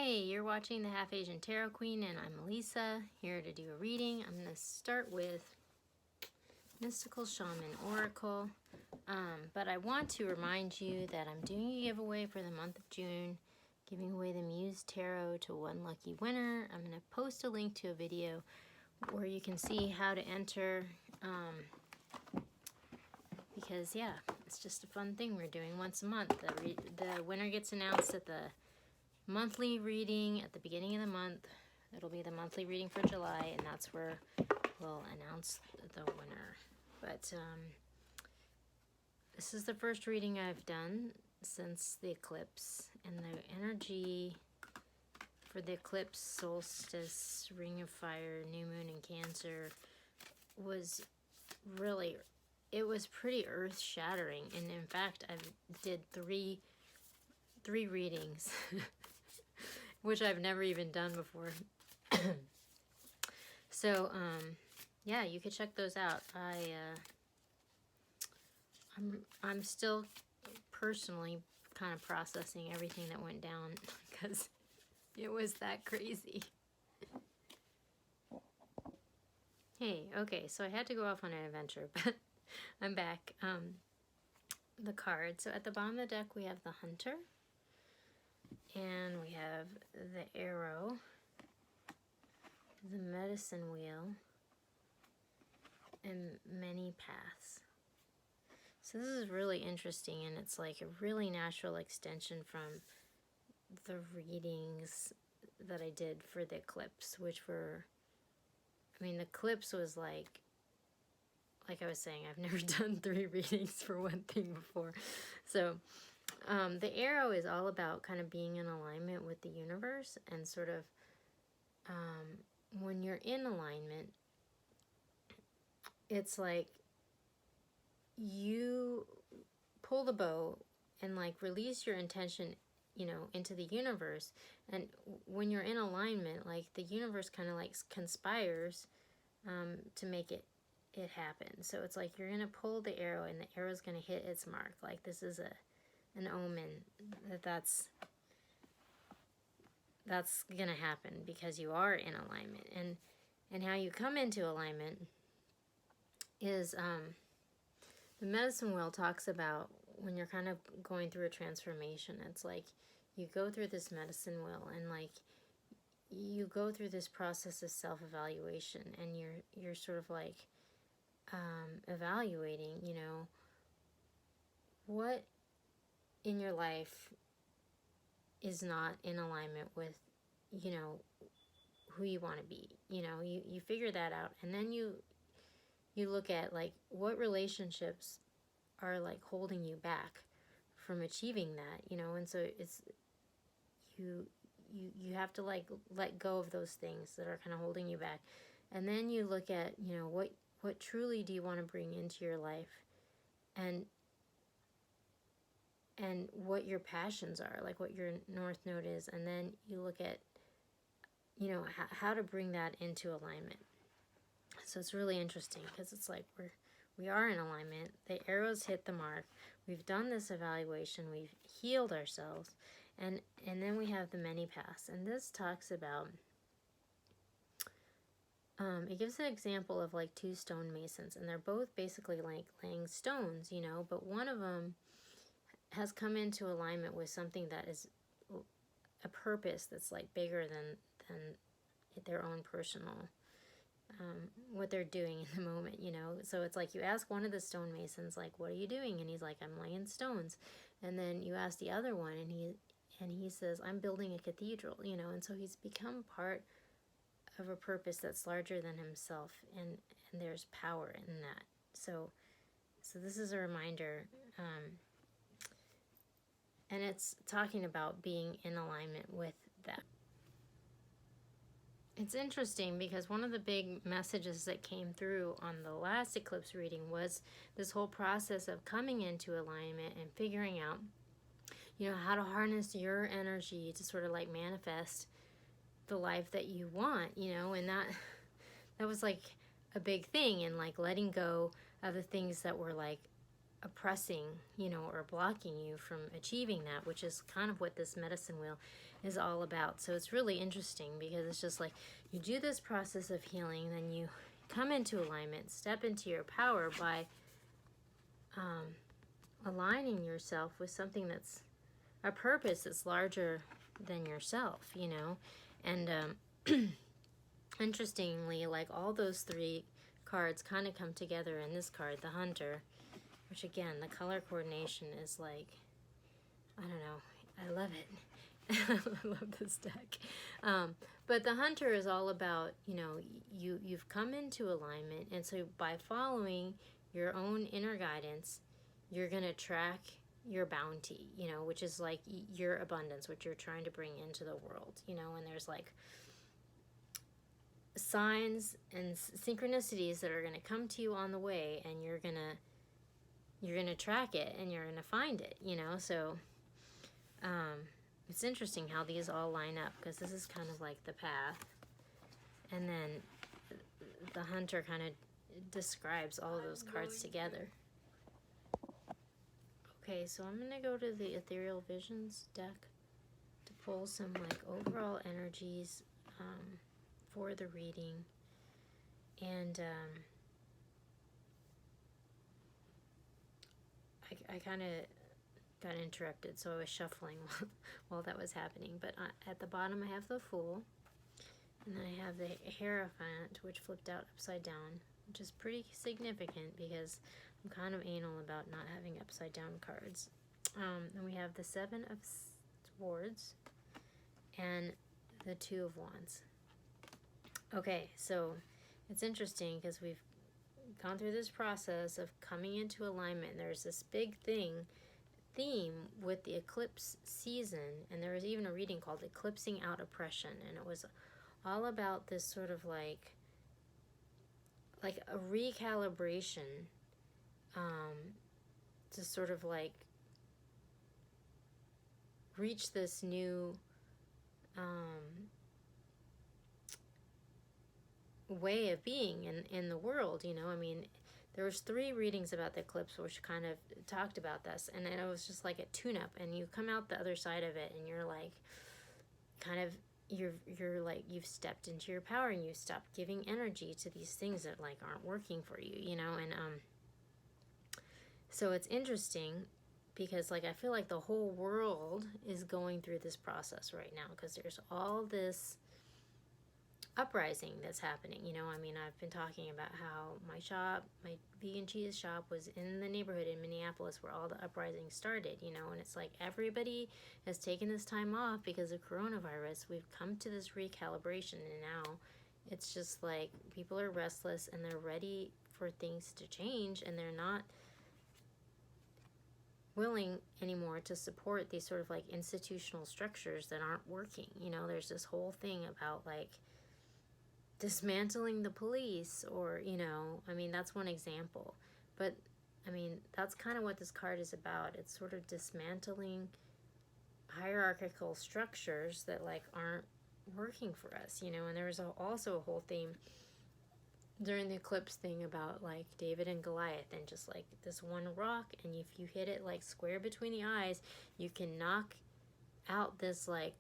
Hey, you're watching the Half Asian Tarot Queen, and I'm Elisa, here to do a reading. I'm going to start with Mystical Shaman Oracle, but I want to remind you that I'm doing a giveaway for the month of June, giving away the Muse Tarot to one lucky winner. I'm going to post a link to a video where you can see how to enter, because yeah, it's just a fun thing we're doing once a month. The winner gets announced at the monthly reading at the beginning of the month. It'll be the monthly reading for July, and that's where we'll announce the winner. But this is the first reading I've done since the eclipse, and the energy for the eclipse, solstice, ring of fire, new moon in Cancer was really, it was pretty earth-shattering. And in fact, I did three readings which I've never even done before. So, yeah, you could check those out. I'm still personally kind of processing everything that went down because it was that crazy. Hey, okay, so I had to go off on an adventure, but I'm back. The card. So at the bottom of the deck, we have the Hunter. And we have the Arrow, the Medicine Wheel, and Many Paths. So this is really interesting, and it's like a really natural extension from the readings that I did for the eclipse, which were, I mean, the eclipse was like I was saying, I've never done 3 readings for one thing before. So the Arrow is all about kind of being in alignment with the universe, and sort of when you're in alignment, it's like you pull the bow and like release your intention, you know, into the universe. And when you're in alignment, like the universe kind of like conspires to make it happen. So it's like you're gonna pull the arrow, and the arrow's gonna hit its mark. Like this is an omen that's gonna happen because you are in alignment. And how you come into alignment is the Medicine Wheel talks about when you're kind of going through a transformation. It's like you go through this medicine wheel, and like you go through this process of self-evaluation, and you're sort of like evaluating, you know, what in your life is not in alignment with, you know, who you want to be. You know, you figure that out, and then you look at like what relationships are like holding you back from achieving that, you know. And so it's you have to like let go of those things that are kind of holding you back, and then you look at, you know, what truly do you want to bring into your life, and what your passions are, like what your north node is, and then you look at, you know, how to bring that into alignment. So it's really interesting because it's like we are in alignment. The arrows hit the mark. We've done this evaluation. We've healed ourselves, and then we have the many paths. And this talks about. It gives an example of like 2 stonemasons, and they're both basically like laying stones, you know, but one of them has come into alignment with something that is a purpose that's like bigger than their own personal, what they're doing in the moment, you know. So it's like you ask one of the stonemasons, like, what are you doing? And he's like, I'm laying stones. And then you ask the other one, and he says, I'm building a cathedral, you know. And so he's become part of a purpose that's larger than himself, and there's power in that. So this is a reminder, and it's talking about being in alignment with that. It's interesting because one of the big messages that came through on the last eclipse reading was this whole process of coming into alignment and figuring out, you know, how to harness your energy to sort of like manifest the life that you want, you know. And that was like a big thing, and like letting go of the things that were like oppressing, you know, or blocking you from achieving that, which is kind of what this medicine wheel is all about. So it's really interesting because it's just like you do this process of healing, then you come into alignment, step into your power by aligning yourself with something that's a purpose that's larger than yourself, you know. And interestingly, like all those three cards kind of come together in this card, the Hunter, which again, the color coordination is like, I don't know, I love it. I love this deck. But the Hunter is all about, you know, you've come into alignment, and so by following your own inner guidance, you're going to track your bounty, you know, which is like your abundance, which you're trying to bring into the world, you know, and there's like signs and synchronicities that are going to come to you on the way, and you're going to track it, and you're going to find it, you know. So it's interesting how these all line up, because this is kind of like the path, and then the Hunter kind of describes all of those cards together. Okay, so I'm going to go to the Ethereal Visions deck to pull some like overall energies for the reading. And I kind of got interrupted, so I was shuffling while that was happening. But at the bottom I have the Fool, and then I have the Hierophant, which flipped out upside down, which is pretty significant because I'm kind of anal about not having upside down cards. And we have the Seven of Swords and the Two of Wands. Okay, so it's interesting because we've gone through this process of coming into alignment. There's this big theme with the eclipse season, and there was even a reading called Eclipsing Out Oppression, and it was all about this sort of like a recalibration to sort of like reach this new way of being in the world, you know. I mean, there was 3 readings about the eclipse which kind of talked about this, and it was just like a tune-up, and you come out the other side of it, and you're like, kind of, you're like, you've stepped into your power, and you stopped giving energy to these things that like aren't working for you, you know. And so it's interesting because like I feel like the whole world is going through this process right now, because there's all this uprising that's happening, you know. I mean, I've been talking about how my vegan cheese shop was in the neighborhood in Minneapolis where all the uprising started, you know, and it's like everybody has taken this time off because of coronavirus. We've come to this recalibration, and now it's just like people are restless and they're ready for things to change, and they're not willing anymore to support these sort of like institutional structures that aren't working, you know. There's this whole thing about like dismantling the police, or, you know, I mean, that's one example. But, I mean, that's kind of what this card is about. It's sort of dismantling hierarchical structures that, like, aren't working for us, you know. And there was also a whole theme during the eclipse thing about, like, David and Goliath, and just, like, this one rock, and if you hit it, like, square between the eyes, you can knock out this, like,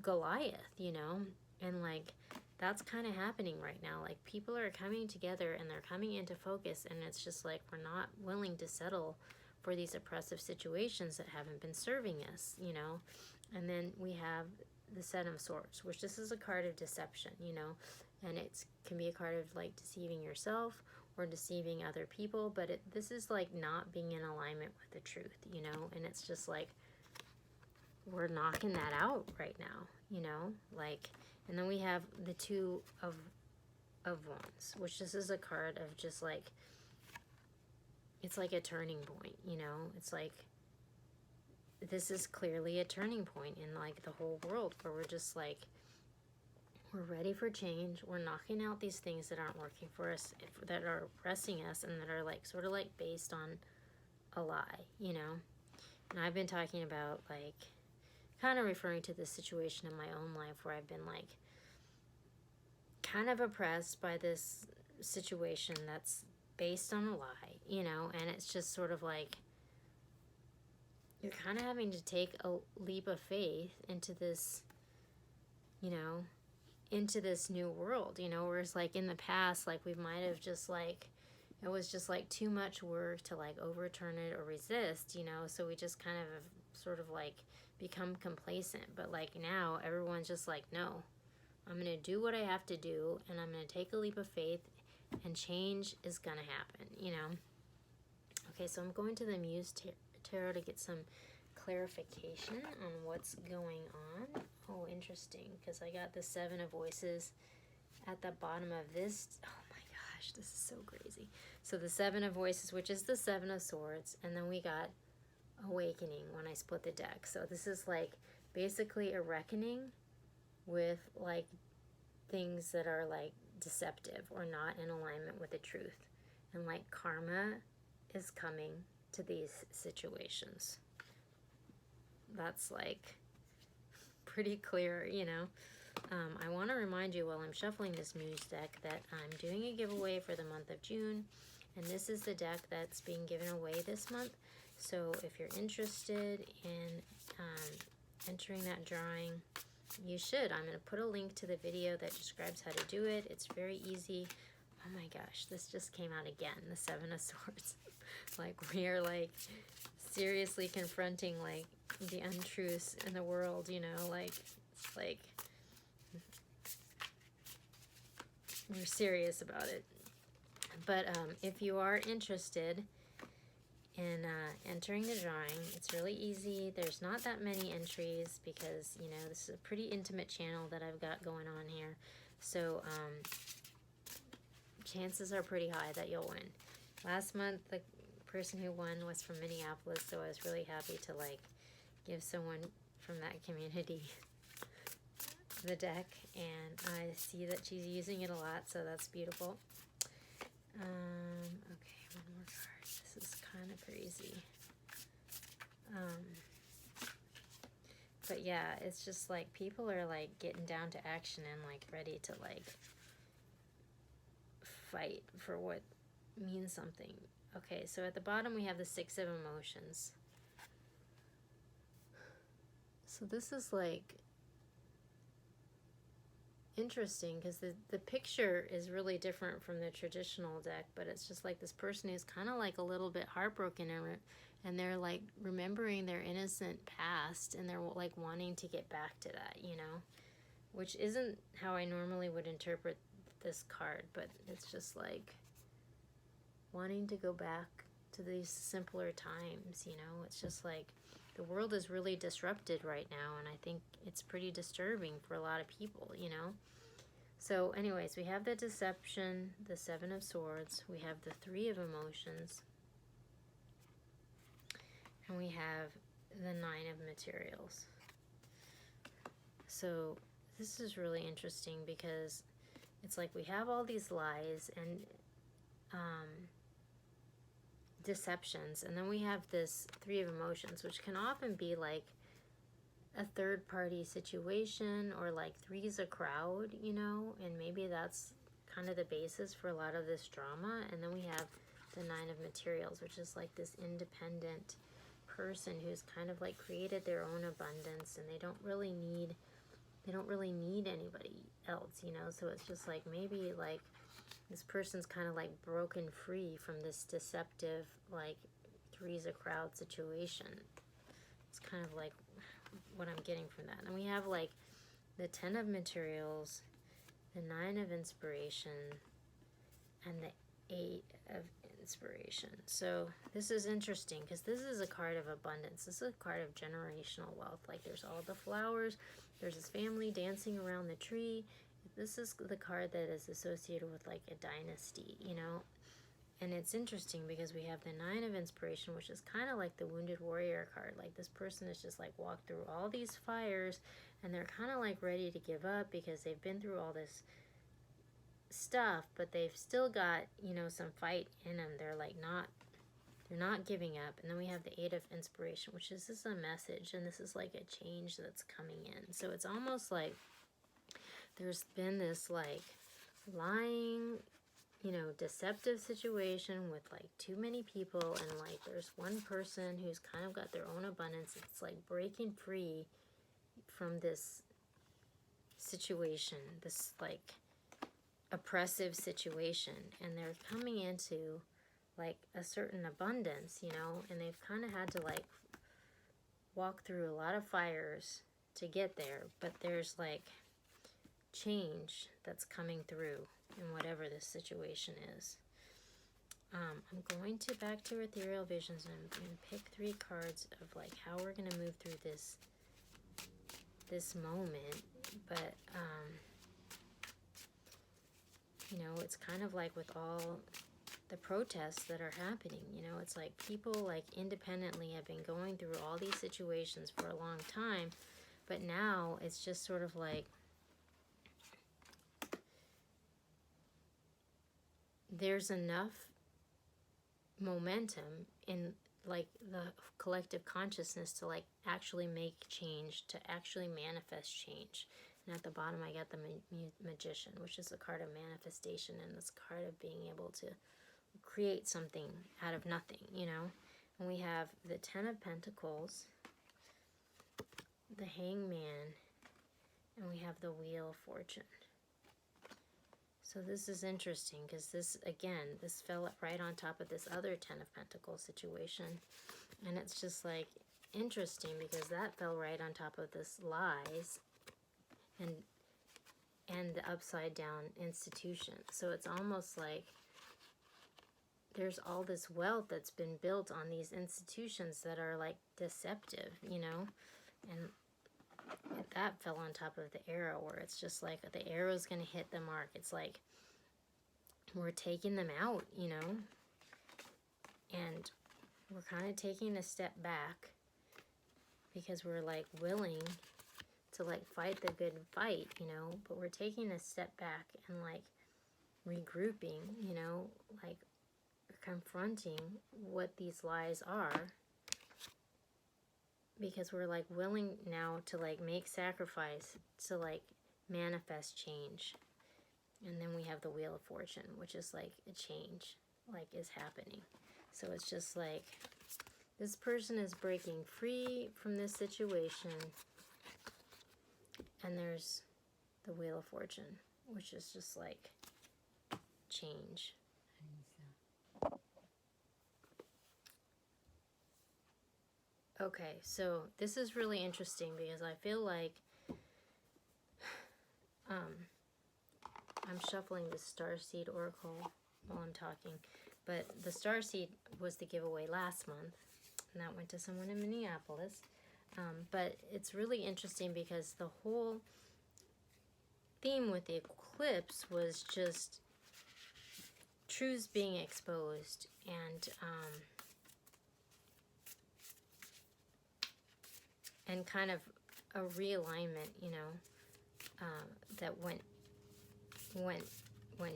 Goliath, you know. And, like, that's kind of happening right now. Like, people are coming together and they're coming into focus, and it's just like we're not willing to settle for these oppressive situations that haven't been serving us, you know. And then we have the Seven of Swords, which this is a card of deception, you know, and it can be a card of like deceiving yourself or deceiving other people, but this is like not being in alignment with the truth, you know. And it's just like we're knocking that out right now, you know, like. And then we have the Two of Wands, which this is a card of just like, it's like a turning point, you know. It's like, this is clearly a turning point in like the whole world, where we're just like, we're ready for change. We're knocking out these things that aren't working for us, that are oppressing us, and that are like sort of like based on a lie, you know. And I've been talking about like, kind of referring to this situation in my own life where I've been like kind of oppressed by this situation that's based on a lie, you know, and it's just sort of like you're kind of having to take a leap of faith into this, you know, into this new world, you know, whereas like in the past, like we might have just like, it was just like too much work to like overturn it or resist, you know, so we just kind of sort of like become complacent. But like now everyone's just like, no, I'm going to do what I have to do, and I'm going to take a leap of faith, and change is going to happen, you know. Okay, so I'm going to the Muse Tarot to get some clarification on what's going on. Oh, interesting, because I got the Seven of Voices at the bottom of this. Oh my gosh, this is so crazy. So the Seven of Voices, which is the Seven of Swords, and then we got Awakening when I split the deck. So this is like basically a reckoning with like things that are like deceptive or not in alignment with the truth. And like karma is coming to these situations. That's like pretty clear, you know. I want to remind you while I'm shuffling this Muse deck that I'm doing a giveaway for the month of June, and this is the deck that's being given away this month. So if you're interested in entering that drawing, you should. I'm going to put a link to the video that describes how to do it. It's very easy. Oh my gosh, this just came out again, the Seven of Swords. Like we are like seriously confronting like the untruths in the world, you know, like we're serious about it. But if you are interested in entering the drawing, it's really easy. There's not that many entries because, you know, this is a pretty intimate channel that I've got going on here. So chances are pretty high that you'll win. Last month, the person who won was from Minneapolis, so I was really happy to like give someone from that community the deck, and I see that she's using it a lot, so that's beautiful. Okay, one more card. This is kind of crazy. But yeah, it's just like people are like getting down to action and like ready to like fight for what means something. Okay, so at the bottom we have the Six of Emotions. So this is like interesting because the picture is really different from the traditional deck, but it's just like this person who's kind of like a little bit heartbroken, and they're like remembering their innocent past, and they're like wanting to get back to that, you know, which isn't how I normally would interpret this card, but it's just like wanting to go back to these simpler times, you know. It's just like the world is really disrupted right now, and I think it's pretty disturbing for a lot of people, you know. So anyways, we have the Deception, the Seven of Swords, we have the Three of Emotions, and we have the Nine of Materials. So this is really interesting because it's like we have all these lies and deceptions, and then we have this Three of Emotions, which can often be like a third party situation, or like three's a crowd, you know, and maybe that's kind of the basis for a lot of this drama. And then we have the Nine of Materials, which is like this independent person who's kind of like created their own abundance, and they don't really need anybody else, you know. So it's just like maybe like this person's kind of like broken free from this deceptive like three's a crowd situation. It's kind of like what I'm getting from that. And we have like the Ten of Materials, the Nine of Inspiration, and the Eight of Inspiration. So this is interesting because this is a card of abundance. This is a card of generational wealth. Like there's all the flowers, there's this family dancing around the tree. This is the card that is associated with like a dynasty, you know. And it's interesting because we have the Nine of Inspiration, which is kind of like the Wounded Warrior card. Like this person has just like walked through all these fires, and they're kind of like ready to give up because they've been through all this stuff, but they've still got, you know, some fight in them. They're like they're not giving up. And then we have the Eight of Inspiration, which is just a message, and this is like a change that's coming in. So it's almost like there's been this like lying you know, deceptive situation with like too many people, and like there's one person who's kind of got their own abundance. It's like breaking free from this situation, this like oppressive situation, and they're coming into like a certain abundance, you know, and they've kind of had to like walk through a lot of fires to get there, but there's like change that's coming through in whatever this situation is. I'm going to back to Ethereal Visions, and I'm going to pick 3 cards of like how we're going to move through this moment. But you know, it's kind of like with all the protests that are happening, you know, it's like people like independently have been going through all these situations for a long time, but now it's just sort of like there's enough momentum in like the collective consciousness to like actually make change, to actually manifest change. And at the bottom I got the Magician, which is the card of manifestation, and this card of being able to create something out of nothing, you know. And we have the 10 of Pentacles, the Hangman, and we have the Wheel of Fortune. So this is interesting because this, again, this fell right on top of this other 10 of Pentacles situation. And it's just like interesting because that fell right on top of this lies and the upside down institution. So it's almost like there's all this wealth that's been built on these institutions that are like deceptive, you know. And that fell on top of the arrow, where it's just like the arrow's going to hit the mark. It's like we're taking them out, you know, and we're kind of taking a step back because we're like willing to like fight the good fight, you know, but we're taking a step back and like regrouping, you know, like confronting what these lies are, because we're like willing now to like make sacrifice to like manifest change. And then we have the Wheel of Fortune, which is like a change like is happening. So it's just like this person is breaking free from this situation, and there's the Wheel of Fortune, which is just like change. Okay, so this is really interesting because I feel like I'm shuffling the Starseed Oracle while I'm talking, but the Starseed was the giveaway last month, and that went to someone in Minneapolis. But it's really interesting because the whole theme with the eclipse was just truths being exposed, and kind of a realignment, you know, that went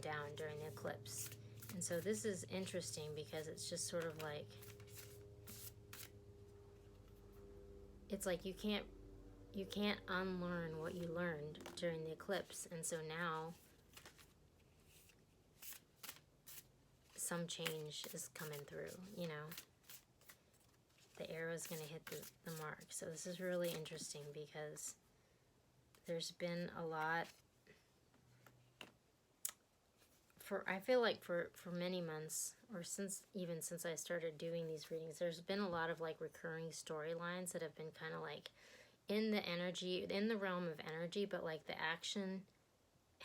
down during the eclipse. And so this is interesting because it's just sort of like, it's like you can't unlearn what you learned during the eclipse. And so now some change is coming through, you know. The arrow is going to hit the mark. So this is really interesting because there's been a lot I feel like for many months, or since I started doing these readings, there's been a lot of like recurring storylines that have been kind of like in the energy, in the realm of energy, but like the action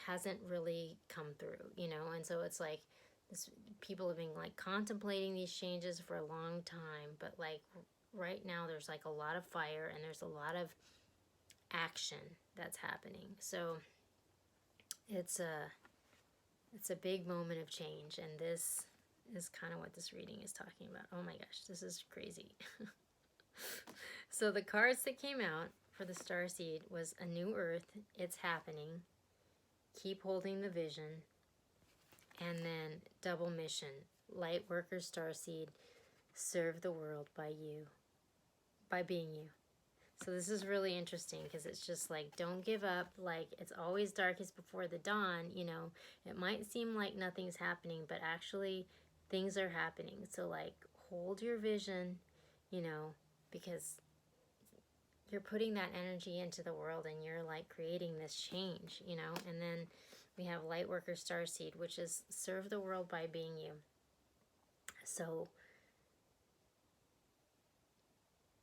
hasn't really come through, you know. And so it's like people have been like contemplating these changes for a long time, but like right now there's like a lot of fire and there's a lot of action that's happening. So it's a big moment of change, and this is kind of what this reading is talking about. Oh my gosh, this is crazy. So the cards that came out for the Starseed was a new earth, it's happening, keep holding the vision, and then double mission, light worker Starseed, serve the world by being you. So this is really interesting because it's just like, don't give up. Like, it's always darkest before the dawn, you know. It might seem like nothing's happening, but actually things are happening. So like, hold your vision, you know, because you're putting that energy into the world and you're like creating this change, you know. And then we have Lightworker Starseed, which is serve the world by being you. So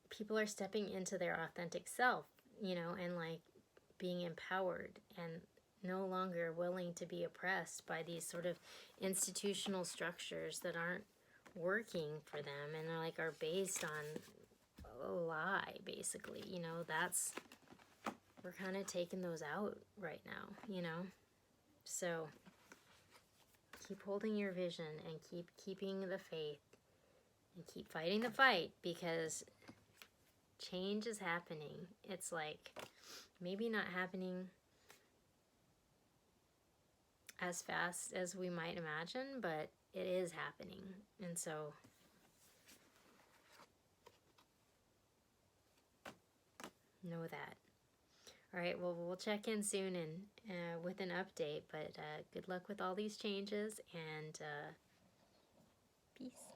people are stepping into their authentic self, you know, and like being empowered and no longer willing to be oppressed by these sort of institutional structures that aren't working for them and are like are based on a lie, basically, you know. That's, we're kind of taking those out right now, you know. So keep holding your vision and keep keeping the faith and keep fighting the fight, because change is happening. It's like maybe not happening as fast as we might imagine, but it is happening. And so know that. All right, well, we'll check in soon and with an update, but good luck with all these changes, and peace.